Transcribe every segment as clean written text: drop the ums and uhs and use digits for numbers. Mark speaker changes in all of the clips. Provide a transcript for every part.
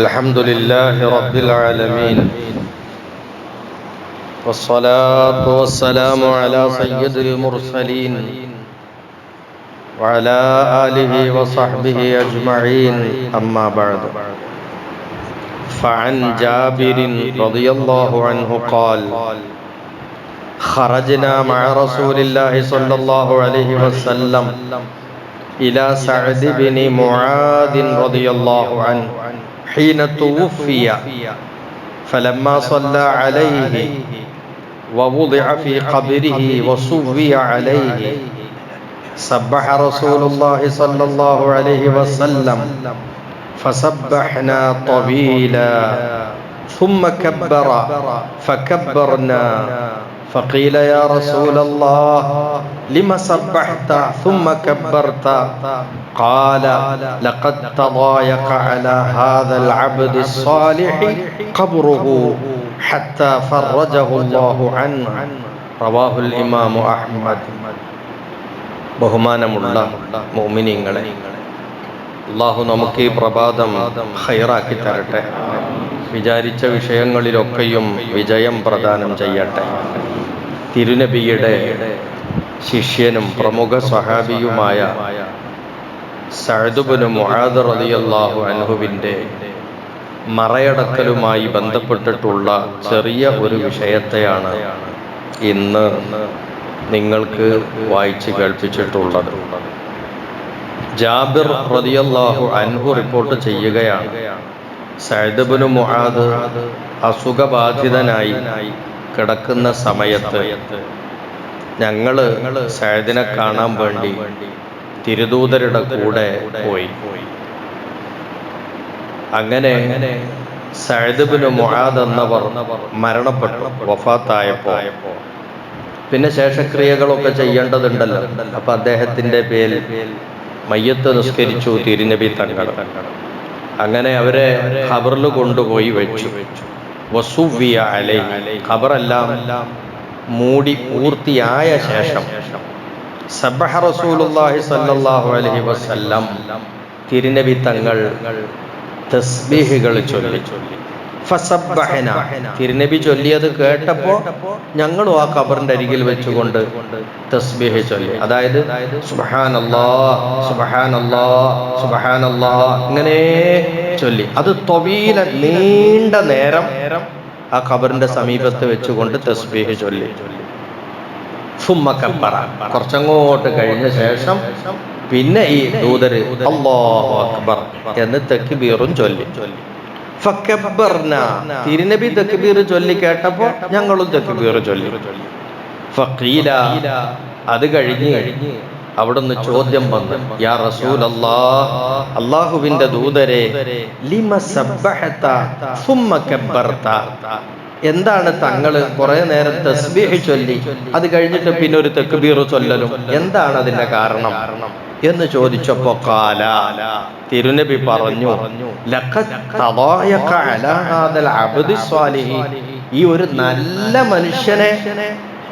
Speaker 1: الحمد لله رب العالمين والصلاة والسلام على سيد المرسلين وعلى آله وصحبه أجمعين أما بعد فعن جابر رضي الله عنه قال خرجنا مع رسول الله صلى الله عليه وسلم إلى سعد بن معاذ رضي الله عنه حين توفي فلما صلى عليه ووضع في قبره وصوي عليه سبح رسول الله صلى الله عليه وسلم فسبحنا طويلا ثم كبر فكبرنا فقيل يا رسول الله لم سبحت ثم كبرت قال لقد تضايق على هذا العبد الصالح قبره حتى فرجه الله عنه رواه الإمام أحمد. ബഹുമാനമുള്ള മുഅ്മിനീങ്ങളെ, അല്ലാഹു നമുക്ക് ഈ പ്രഭാതം ഖൈറാക്കി തരട്ടെ. വിചാരിച്ച വിഷയങ്ങളിലൊക്കെയും വിജയം പ്രദാനം ചെയ്യട്ടെ. തിരുനബിയുടെ ശിഷ്യനും പ്രമുഖ സ്വഹാബിയുമായ സഅദ് ഇബ്നു മുആദ് റളിയല്ലാഹു അൻഹുവിൻ്റെ മറയടക്കലുമായി ബന്ധപ്പെട്ടിട്ടുള്ള ചെറിയ ഒരു വിഷയത്തെയാണ് ഇന്ന് നിങ്ങൾക്ക് വായിച്ച് കേൾപ്പിച്ചിട്ടുള്ളത്. ജാബിർ റളിയല്ലാഹു അൻഹു റിപ്പോർട്ട് ചെയ്യുകയാണ്, സഅദ് ഇബ്നു മുആദ് അസുഖബാധിതനായി കിടക്കുന്ന സമയത്ത് ഞങ്ങൾ സഅദിനെ കാണാൻ വേണ്ടി തിരുദൂതരുടെ കൂടെ പോയി. അങ്ങനെ സഅദ് ഇബ്നു മുആദ് എന്നവർ മരണപ്പെട്ടു, വഫാത്തായപ്പോൾ പിന്നെ ശേഷക്രിയകളൊക്കെ ചെയ്യേണ്ടതുണ്ടല്ലോ. അപ്പൊ അദ്ദേഹത്തിന്റെ പേരിൽ മയ്യത്ത് നിസ്കരിച്ചു തിരുനബി തങ്ങൾ. അങ്ങനെ അവരെ ഖബറിൽ കൊണ്ടുപോയി വെച്ചു. വസുവ്വിയ അലൈഹി, ഖബറെല്ലാം മൂടി പൂർത്തിയായ ശേഷം സബ്ബഹ റസൂലുള്ളാഹി സ്വല്ലല്ലാഹു അലൈഹി വസല്ലം, തിരുനബി തങ്ങൾ തസ്ബീഹുകൾ ചൊല്ലി. ഫസബ്ബഹന, തിരുനബി ചൊല്ലിയത് കേട്ടപ്പോൾ ഞങ്ങളും ആ ഖബറിന്റെ അരികിൽ വെച്ചുകൊണ്ട് തസ്ബീഹ് ചൊല്ലി. അതായത് സുബ്ഹാനല്ലാഹ് സുബ്ഹാനല്ലാഹ് സുബ്ഹാനല്ലാഹ് ഇങ്ങനെ ചൊല്ലി. അത് ത്വീല, നീണ്ട നേരം ആ ഖബറിന്റെ സമീപത്ത് വെച്ചുകൊണ്ട് തസ്ബീഹ് ചൊല്ലി. സുമ്മ കബ്ബറ, കുറച്ചങ്ങോട്ട് കഴിഞ്ഞ ശേഷം പിന്നെ ഈ ദൂതര് അല്ലാഹു അക്ബർ എന്ന് തക്ബീറും ചൊല്ലി. ഫക്കബ്ബർന, തിരുനബി തക്ബീർ ചൊല്ലി കേട്ടപ്പോൾ ഞങ്ങളും തക്ബീർ ചൊല്ലി. ഫഖീല, അത് കഴിഞ്ഞ് അവിടുന്ന് ചോദ്യം വന്നു, യാ റസൂലല്ലാഹ്, അല്ലാഹുവിന്റെ ദൂതരെ, ലിമ സബ്ബഹത സുമ്മ കബ്ബർത, എന്താണ് തങ്ങൾ കുറെ നേരം തസ്ബീഹ് ചൊല്ലി അത് കഴിഞ്ഞിട്ട് പിന്നെ ഒരു തക്ബീർ ചൊല്ലലും, എന്താണ് അതിന്റെ കാരണം എന്ന് ചോദിച്ചപ്പോ ഖാല, തിരുനബി പറഞ്ഞു, ലഖദ് തദായഖ അലാ ഹാദൽ അബ്ദി സ്വാലിഹി, ഈ ഒരു നല്ല മനുഷ്യനെ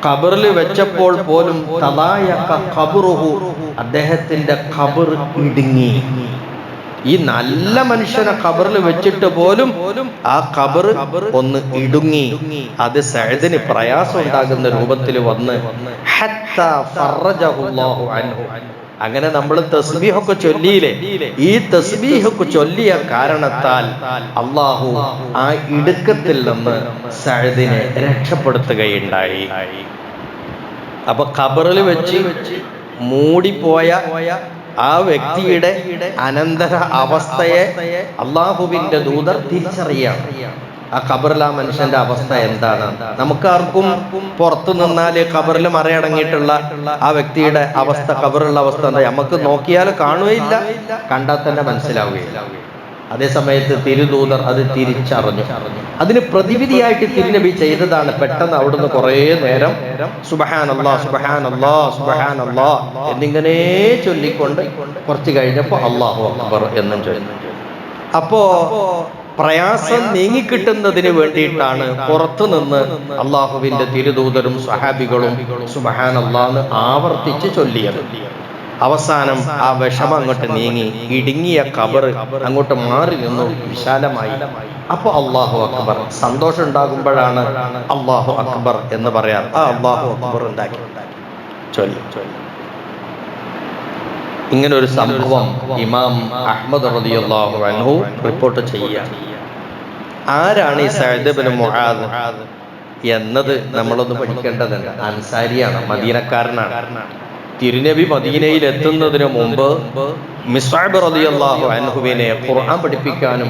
Speaker 1: ഖബറിൽ വെച്ചപ്പോൾ പോലും തദായഖ ഖബറുഹു, അദ്ദേഹത്തിന്റെ ഖബർ ഇടുങ്ങി. ഈ നല്ല മനുഷ്യനെ ഖബറിൽ വെച്ചിട്ട് പോലും ആ ഖബർ ഒന്ന് ഇടുങ്ങി. അത് സഅദിന് പ്രയാസം ഉണ്ടാകുന്ന രൂപത്തിൽ വന്ന് ഹത്താ ഫറജഹുല്ലാഹു അൻഹു. അങ്ങനെ നമ്മൾ തസ്ബീഹൊക്കെ ചൊല്ലിയില്ലേ, ഈ തസ്ബീഹൊക്കെ ചൊല്ലിയ കാരണത്താൽ അല്ലാഹു ആ ഇടുക്കത്തിൽ നിന്ന് സഅദിനെ രക്ഷപ്പെടുത്തുകയുണ്ടായി. അപ്പൊ ഖബറിൽ വെച്ച് മൂടിപ്പോയ ആ വ്യക്തിയുടെ അനന്തര അവസ്ഥയെ അള്ളാഹുവിന്റെ ദൂതർ തിരിച്ചറിയാണ്. ആ ഖബറിൽ ആ മനുഷ്യന്റെ അവസ്ഥ എന്താണ്? നമുക്കാർക്കും പുറത്തു നിന്നാല് ഖബറിൽ മറയടങ്ങിയിട്ടുള്ള ആ വ്യക്തിയുടെ അവസ്ഥ, ഖബറിലുള്ള അവസ്ഥ എന്താ നമുക്ക് നോക്കിയാൽ കാണുകയില്ല, കണ്ടാൽ തന്നെ മനസ്സിലാവുകയില്ല. അതേ സമയത്ത് തിരുദൂതർ അത് തിരിച്ചറിഞ്ഞു. അതിന് പ്രതിവിധിയായിട്ട് തിരുനബി ചെയ്തതാണ്, പെട്ടെന്ന് അവിടുന്ന് കുറേ നേരം സുബ്ഹാനല്ലാഹ് സുബ്ഹാനല്ലാഹ് സുബ്ഹാനല്ലാഹ് എന്നിങ്ങനെ ചൊല്ലിക്കൊണ്ട് കുറച്ച് കഴിഞ്ഞപ്പോൾ അല്ലാഹു അക്ബർ എന്നും ചൊല്ലി. അപ്പോ പ്രയാസം നീങ്ങിക്കിട്ടുന്നതിന് വേണ്ടിയിട്ടാണ് പുറത്തു നിന്ന് അള്ളാഹുവിന്റെ തിരുദൂതരും സഹാബികളും സുബ്ഹാനല്ലാഹ് ആവർത്തിച്ച് ചൊല്ലിയത്. അവസാനം ആ വിഷമം അങ്ങോട്ട് നീങ്ങി, ഇടുങ്ങിയ ഖബർ അങ്ങോട്ട് മാറി നിന്നു, വിശാലമായി. അപ്പൊ അല്ലാഹു അക്ബർ, സന്തോഷം ഉണ്ടാകുമ്പോഴാണ് അല്ലാഹു അക്ബർ എന്ന് പറയാറ്. ആ അല്ലാഹു അക്ബർ ഉണ്ടാക്കി ചൊല്ലി. ഇങ്ങനെ ഒരു സംഭവം ഇമാം അഹ്മദ് റളിയല്ലാഹു അൻഹു റിപ്പോർട്ട് ചെയ്യുകയാണ്. ആരാണ് ഈ സഅദ് ഇബ്നു മുആദ് എന്നത് നമ്മളൊന്ന് പഠിക്കേണ്ടതുണ്ട്. അൻസാരിയാണ്, മദീനക്കാരനാണ്. തിരുനബി മദീനയിൽ എത്തുന്നതിന് മുമ്പ് മിസ്അബ് റളിയല്ലാഹു അൻഹുവിനെ ഖുർആൻ പഠിപ്പിക്കാനും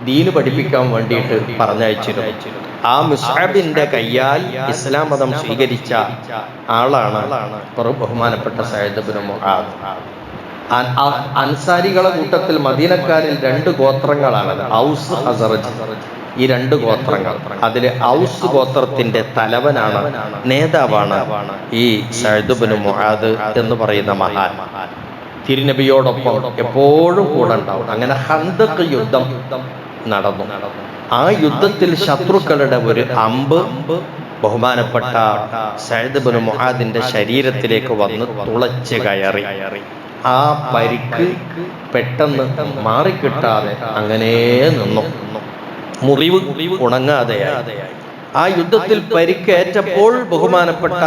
Speaker 1: ദീന് പഠിപ്പിക്കാൻ വേണ്ടിയിട്ട് പറഞ്ഞയച്ചിരുന്നു. ആ മിസ്അബിന്റെ കയ്യാൽ ഇസ്ലാം മതം സ്വീകരിച്ച ആളാണ് ബഹുമാനപ്പെട്ട സഅദ് ഇബ്നു മുആദ്. അൻസാരികളെ കൂട്ടത്തിൽ മദീനക്കാരിൽ 2 ഗോത്രങ്ങളാണത്, ഔസ് ഹസറജ്. ഈ 2 ഗോത്രങ്ങൾ, അതിൽ ഔസ് ഗോത്രത്തിന്റെ തലവനാണ്, നേതാവാണ് ഈ സഅദ് ഇബ്നു മുആദ് എന്ന് പറയുന്ന മഹാൻ. തിരുനബിയോടൊപ്പം എപ്പോഴും കൂടെ ഉണ്ടാവും. അങ്ങനെ ഖന്ദഖ് യുദ്ധം നടന്നു. ആ യുദ്ധത്തിൽ ശത്രുക്കളുടെ ഒരു അമ്പ് ബഹുമാനപ്പെട്ട സഅദ് ഇബ്നു മുആദിന്റെ ശരീരത്തിലേക്ക് വന്ന് തുളച്ച് കയറി. ആ പരിക്ക് പെട്ടെന്ന് മാറിക്കിട്ടാതെ അങ്ങനെ നിന്നു, മുറിവ് ഉണങ്ങാതെയായി. ആ യുദ്ധത്തിൽ പരിക്കേറ്റപ്പോൾ ബഹുമാനപ്പെട്ട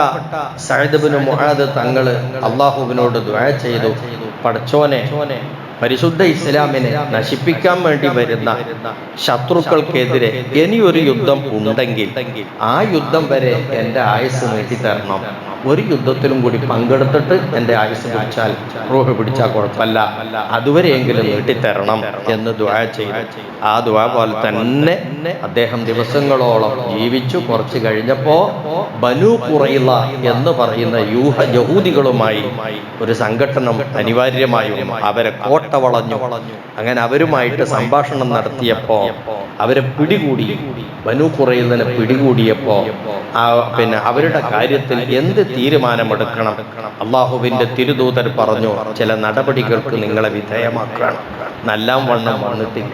Speaker 1: സഅദ് ഇബ്നു മുആദ് തങ്ങള് അല്ലാഹുവിനോട് ദുആ ചെയ്തു, പടച്ചോനെ, പരിശുദ്ധ ഇസ്ലാമിനെ നശിപ്പിക്കാൻ വേണ്ടി വരുന്ന ശത്രുക്കൾക്കെതിരെ ഇനിയൊരു യുദ്ധം ഉണ്ടെങ്കിൽ ആ യുദ്ധം വരെ എൻ്റെ ആയുസ് നീട്ടിത്തരണം. ഒരു യുദ്ധത്തിലും കൂടി പങ്കെടുത്തിട്ട് എൻ്റെ ആയുസ് പിടിച്ചാൽ, റൂഹ് പിടിച്ചാൽ കുഴപ്പമില്ല, അതുവരെയെങ്കിലും നീട്ടിത്തരണം എന്ന് ദുആ ചെയ്തു. ആ ദുആ പോലെ തന്നെ അദ്ദേഹം ദിവസങ്ങളോളം ജീവിച്ചു. കുറച്ച് കഴിഞ്ഞപ്പോ ബനൂ ഖുറൈള എന്ന് പറയുന്ന യഹൂദികളുമായി ഒരു സംഘട്ടനം അനിവാര്യമായും അവരെ കോട്ട വളഞ്ഞു. അങ്ങനെ അവരുമായിട്ട് സംഭാഷണം നടത്തിയപ്പോ അവരെ പിടികൂടി. ബനൂ ഖുറൈളനെ പിടികൂടിയപ്പോ പിന്നെ അവരുടെ കാര്യത്തിൽ എന്ത് തീരുമാനമെടുക്കണം? അള്ളാഹുവിന്റെ തിരുദൂതർ പറഞ്ഞു, ചില നടപടികൾക്ക് നിങ്ങളെ വിധേയമാക്കണം. നല്ലാം വണ്ണം വന്നിട്ടില്ല.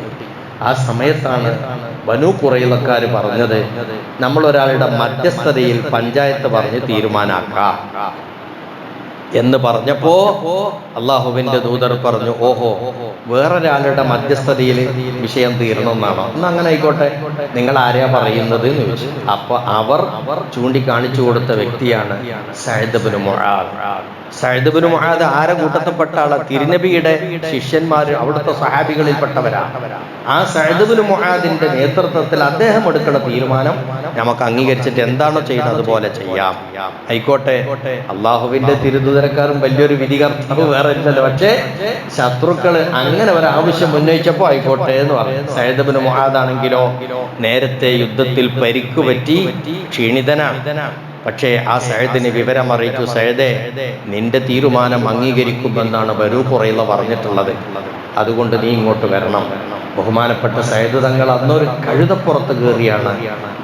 Speaker 1: ആ സമയത്താണ് ബനൂ ഖുറൈളക്കാര് പറഞ്ഞത്, നമ്മളൊരാളുടെ മധ്യസ്ഥതയിൽ പഞ്ചായത്ത് പറഞ്ഞ് തീരുമാനാക്കാം എന്ന് പറഞ്ഞപ്പോ അള്ളാഹുവിന്റെ ദൂതർ പറഞ്ഞു, ഓഹോ, വേറൊരാളുടെ മധ്യസ്ഥതയിൽ വിഷയം തീരണമെന്നാണോ? എന്നാ അങ്ങനെ ആയിക്കോട്ടെ, നിങ്ങൾ ആരെയാ പറയുന്നത് എന്ന് ചോദിച്ചു. അപ്പൊ അവർ ചൂണ്ടിക്കാണിച്ചു കൊടുത്ത വ്യക്തിയാണ് സഅദ് ഇബ്നു മുആദ്. സഅദ് ഇബ്നു മുആദ് ആരെ കൂട്ടത്തിൽപ്പെട്ട ആളാ? തിരുനബിയുടെ ശിഷ്യന്മാർ, അവിടുത്തെ സഹാബികളിൽപ്പെട്ടവരാണ്. ആ സഅദ് ഇബ്നു മുആദിന്റെ നേതൃത്വത്തിൽ അദ്ദേഹം എടുക്കുന്ന തീരുമാനം നമുക്ക് അംഗീകരിച്ചിട്ട് എന്താണോ ചെയ്യുന്നത് അതുപോലെ ചെയ്യാം. ആയിക്കോട്ടെ, അള്ളാഹുവിന്റെ തിരുദൂതരക്കാരും വലിയൊരു വിധികർത്താവ് വേറെ ഇല്ലല്ലോ. പക്ഷേ ശത്രുക്കള് അങ്ങനെ ഒരു ആവശ്യം ഉന്നയിച്ചപ്പോ ആയിക്കോട്ടെ എന്ന് പറഞ്ഞു. സഅദ് ഇബ്നു മുആദ് ആണെങ്കിലോ നേരത്തെ യുദ്ധത്തിൽ പരിക്കുപറ്റി ക്ഷീണിതനാണ്. പക്ഷേ ആ സഅദിനെ വിവരം അറിയിച്ചു, സഅദേ, നിന്റെ തീരുമാനം അംഗീകരിക്കുമെന്നാണ് ബനൂ ഖുറൈള പറഞ്ഞിട്ടുള്ളത്, അതുകൊണ്ട് നീ ഇങ്ങോട്ട് വരണം. ബഹുമാനപ്പെട്ട സഅദ് തങ്ങൾ അന്നൊരു കഴുതപ്പുറത്ത് കയറിയാണ്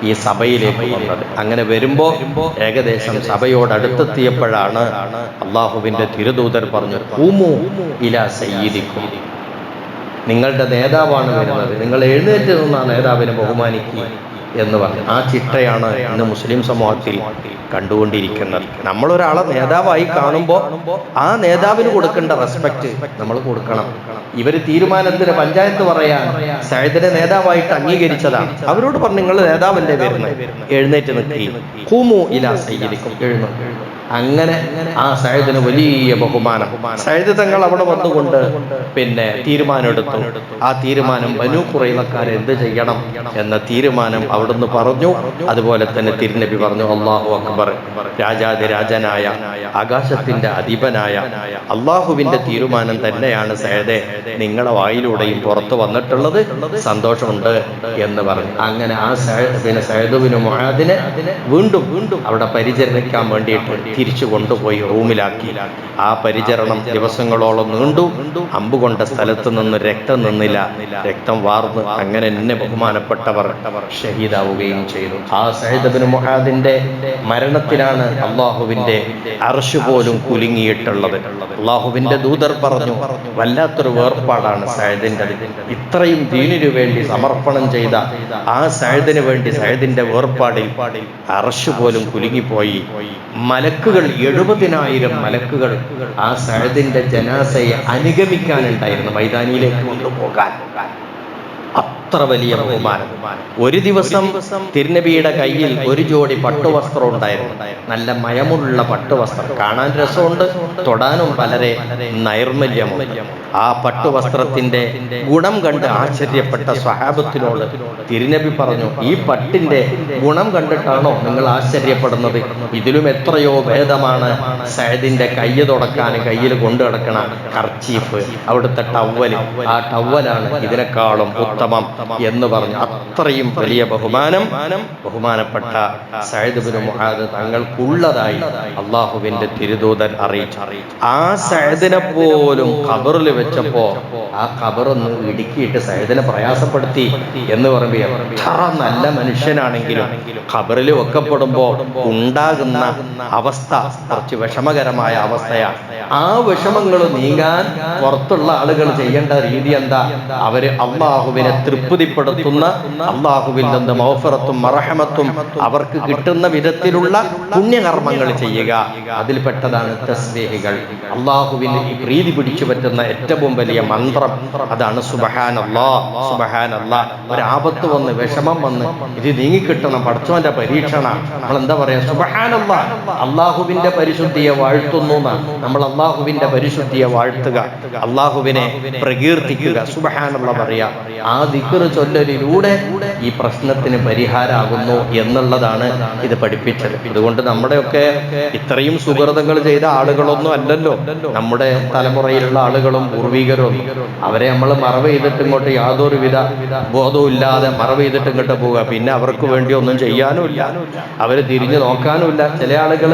Speaker 1: ഈ സഭയിലേക്ക് വന്നത്. അങ്ങനെ വരുമ്പോ ഏകദേശം സഭയോടടുത്തെത്തിയപ്പോഴാണ് അള്ളാഹുവിന്റെ തിരുദൂതർ പറഞ്ഞു, ഖൂമൂ ഇലാ സയ്യിദിക്കും, നിങ്ങളുടെ നേതാവാണ് വരുന്നത്, നിങ്ങൾ എഴുന്നേറ്റ് നിന്ന് ആ നേതാവിനെ ബഹുമാനിക്കുക എന്ന് പറഞ്ഞു. ആ ചിട്ടയാണ് ഇന്ന് മുസ്ലിം സമൂഹത്തിൽ കണ്ടുകൊണ്ടിരിക്കുന്നത്. നമ്മളൊരാളെ നേതാവായി കാണുമ്പോൾ ആ നേതാവിന് കൊടുക്കേണ്ട റെസ്പെക്ട് നമ്മൾ കൊടുക്കണം. ഇവര് തീരുമാനത്തിന് പഞ്ചായത്ത് പറയാൻ സഅദിനെ നേതാവായിട്ട് അംഗീകരിച്ചതാണ്. അവരോട് പറഞ്ഞു, നിങ്ങൾ നേതാവിന്റെ വരുന്നത്, എഴുന്നേറ്റ് നിൽക്കി, ഖൂമൂ ഇലാ സയ്യിദിക്കും, എഴുന്നേറ്റ്. അങ്ങനെ ആ സഅദിന് വലിയ ബഹുമാനം. സഅദ് തങ്ങൾ അവിടെ വന്നുകൊണ്ട് പിന്നെ തീരുമാനം എടുത്തു. ആ തീരുമാനം ബനൂ ഖുറൈളക്കാർ എന്ത് ചെയ്യണം എന്ന തീരുമാനം അവിടുന്ന് പറഞ്ഞു. അതുപോലെ തന്നെ തിരുനബി പറഞ്ഞു, അല്ലാഹു അക്ബർ, രാജാതിരാജനായ ആകാശത്തിന്റെ അധിപനായ അള്ളാഹുവിന്റെ തീരുമാനം തന്നെയാണ് സഅദേ നിങ്ങളുടെ വായിലൂടെയും പുറത്തു വന്നിട്ടുള്ളത്, സന്തോഷമുണ്ട് എന്ന് പറഞ്ഞു. അങ്ങനെ ആ സഅദ് ഇബ്നു മുആദിനെ വീണ്ടും അവിടെ പരിചരിക്കാൻ വേണ്ടിയിട്ട് തിരിച്ചു കൊണ്ടുപോയി റൂമിലാക്കി. ആ പരിചരണം ദിവസങ്ങളോളം നീണ്ടു. അമ്പുകൊണ്ട സ്ഥലത്ത് നിന്ന് രക്തം നിന്നില്ല, രക്തം വാർന്ന് അങ്ങനെ എന്നെ ബഹുമാനപ്പെട്ടവർ ഷഹീദാവുകയും ചെയ്തു. ആ സഅദ് ഇബ്നു മുആദിന്റെ മരണത്തിലാണ് അള്ളാഹുവിന്റെ അർശ് പോലും കുലുങ്ങിയിട്ടുള്ളത്. അള്ളാഹുവിന്റെ ദൂതർ പറഞ്ഞു, വല്ലാത്തൊരു വേർപാടാണ് സഅദിന്റെ. ഇത്രയും ദീനിനു വേണ്ടി സമർപ്പണം ചെയ്ത ആ സഅദിന് വേണ്ടി സഅദിന്റെ വേർപാടിൽ അർശ് പോലും കുലുങ്ങിപ്പോയി. മലക്കുകൾ മലക്കുകൾ 70,000 മലക്കുകൾ ആ സഅദിന്റെ ജനാസയെ അനുഗമിക്കാനുണ്ടായിരുന്നു, മൈതാനിയിലേക്ക് കൊണ്ടുപോകാൻ. അത്ര വലിയ ബഹുമാനം. ഒരു ദിവസം തിരുനബിയുടെ കയ്യിൽ ഒരു ജോഡി പട്ടുവസ്ത്രം ഉണ്ടായിരുന്നു, നല്ല മയമുള്ള പട്ടുവസ്ത്രം, കാണാൻ രസമുണ്ട്, തൊടാനും വളരെ നൈർമല്യമുണ്ട്. ആ പട്ടുവസ്ത്രത്തിന്റെ ഗുണം കണ്ട് ആശ്ചര്യപ്പെട്ട സ്വഹാബത്തിനോട് തിരുനബി പറഞ്ഞു, ഈ പട്ടിന്റെ ഗുണം കണ്ടിട്ടാണോ നിങ്ങൾ ആശ്ചര്യപ്പെടുന്നത്? ഇതിലും എത്രയോ ഭേദമാണ് സഅദിന്റെ കയ്യ് തുടക്കാൻ കയ്യിൽ കൊണ്ടു നടക്കണ കർച്ചീഫ്, അവിടുത്തെ ടവ്വൽ, ആ ടവ്വലാണ് ഇതിനേക്കാളും ഉത്തമം എന്ന് പറഞ്ഞു. അത്രയും വലിയ ബഹുമാനപ്പെട്ട സഅദ് ഇബ്നു മുആദ് തങ്ങൾക്കുള്ളതായി അള്ളാഹുവിന്റെ തിരുദൂതൻ അറിയിച്ചു. ആ സഅദിനെ പോലും ഖബറിൽ വെച്ചപ്പോ ആ ഖബറൊന്ന് ഇടുക്കിയിട്ട് സഅദിനെ പ്രയാസപ്പെടുത്തി എന്ന് പറയുമ്പോൾ എത്ര നല്ല മനുഷ്യനാണെങ്കിലും ഖബറിൽ വെക്കപ്പെടുമ്പോ ഉണ്ടാകുന്ന അവസ്ഥ കുറച്ച് വിഷമകരമായ അവസ്ഥയാണ്. ആ വിഷമങ്ങൾ നീങ്ങാൻ പുറത്തുള്ള ആളുകൾ ചെയ്യേണ്ട രീതി എന്താ? അവര് അള്ളാഹുവിനെ തൃപ്തിപ്പെടുത്തുന്ന, അള്ളാഹുവിൽ നിന്ന് മഗ്ഫിറത്തും മർഹമത്തും അവർക്ക് കിട്ടുന്ന വിധത്തിലുള്ള പുണ്യകർമ്മങ്ങൾ ചെയ്യുക. അതിൽപ്പെട്ടതാണ് തസ്ബീഹുകൾ. അള്ളാഹുവിന് പ്രീതി പിടിച്ചു പറ്റുന്ന ഏറ്റവും വലിയ മന്ത്രം അതാണ് സുബ്ഹാനല്ലാഹ്, സുബ്ഹാനല്ലാഹ്. ഒരാപത്ത് വന്ന്, വിഷമം വന്ന്, ഇത് നീങ്ങിക്കിട്ടണം, പടച്ചവന്റെ പരീക്ഷണ, നമ്മൾ എന്താ പറയാ? സുബ്ഹാനല്ലാഹ്. അള്ളാഹുവിന്റെ പരിശുദ്ധിയെ വാഴ്ത്തുന്നു. നമ്മൾ അള്ളാഹുവിന്റെ പരിശുദ്ധിയെ വാഴ്ത്തുക, അള്ളാഹുവിനെ പ്രകീർത്തിക്കുക, സുബ്ഹാനല്ലാഹ് പറയാ. ആ ദിക്ർ ചൊല്ലലിലൂടെ ഈ പ്രശ്നത്തിന് പരിഹാരമാകുന്നു എന്നുള്ളതാണ് ഇത് പഠിപ്പിച്ചത്. അതുകൊണ്ട് നമ്മുടെയൊക്കെ ഇത്രയും സുഹൃതങ്ങൾ ചെയ്ത ആളുകളൊന്നും അല്ലല്ലോ നമ്മുടെ തലമുറയിലുള്ള ആളുകളും പൂർവികരും. അവരെ നമ്മൾ മറവ് ചെയ്തിട്ട് ഇങ്ങോട്ട് യാതൊരുവിധ ബോധവും ഇല്ലാതെ മറവ് ചെയ്തിട്ട് ഇങ്ങോട്ട് പോവുക. പിന്നെ അവർക്ക് വേണ്ടി ഒന്നും ചെയ്യാനുമില്ല, അവര് തിരിഞ്ഞു നോക്കാനുമില്ല. ചില ആളുകൾ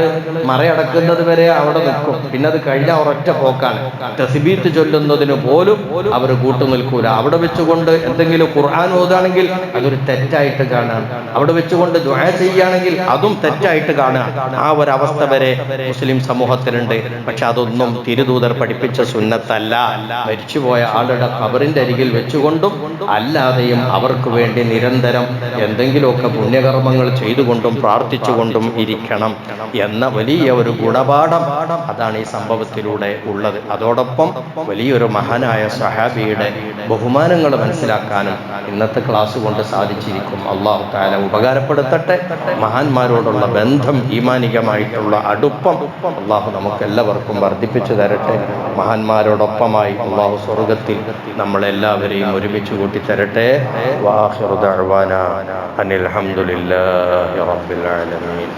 Speaker 1: മറയടക്കുന്നത് വരെ അവിടെ നിൽക്കും, പിന്നെ അത് കഴിഞ്ഞ ഒരൊറ്റ പോക്കാണ്. തസ്ബീഹ് ചൊല്ലുന്നതിന് പോലും അവർ കൂട്ടു നിൽക്കൂല. അവിടെ വെച്ചുകൊണ്ട് എന്തെങ്കിലും ഖുർആൻ ഓതാണെങ്കിൽ അതൊരു തെറ്റായിട്ട് കാണാം, അവിടെ വെച്ചുകൊണ്ട് ദുആ ചെയ്യുകയാണെങ്കിൽ അതും തെറ്റായിട്ട് കാണാം. ആ ഒരവസ്ഥ വരെ മുസ്ലിം സമൂഹത്തിലുണ്ട്. പക്ഷെ അതൊന്നും തിരുദൂതർ പഠിപ്പിച്ച സുന്നത്തല്ല. മരിച്ചുപോയ ആളുടെ ഖബറിന്റെ അരികിൽ വെച്ചുകൊണ്ടും അല്ലാതെയും അവർക്ക് വേണ്ടി നിരന്തരം എന്തെങ്കിലുമൊക്കെ പുണ്യകർമ്മങ്ങൾ ചെയ്തുകൊണ്ടും പ്രാർത്ഥിച്ചുകൊണ്ടും ഇരിക്കണം എന്ന വലിയ ഒരു ഗുണപാഠം അതാണ് ഈ സംഭവത്തിലൂടെ ഉള്ളത്. അതോടൊപ്പം വലിയൊരു മഹാനായ സ്വഹാബിയുടെ ബഹുമാനങ്ങൾ മനസ്സിലാക്കാനും ഇന്നത്തെ ക്ലാസ് കൊണ്ട് സാധിച്ചിരിക്കും. അല്ലാഹു തആല ഉപകാരപ്പെടുത്തട്ടെ. മഹാന്മാരോടുള്ള ബന്ധം, ഈമാനികമായിട്ടുള്ള അടുപ്പം അല്ലാഹു നമുക്ക് എല്ലാവർക്കും വർദ്ധിപ്പിച്ചു തരട്ടെ. മഹാന്മാരോടൊപ്പമായി അല്ലാഹു സ്വർഗ്ഗത്തിൽ നമ്മളെല്ലാവരെയും ഒരുമിച്ച് കൂട്ടി തരട്ടെ. വആഖിറു ദഅ്വാനാ അനിൽ ഹംദുലില്ലാഹി റബ്ബിൽ ആലമീൻ.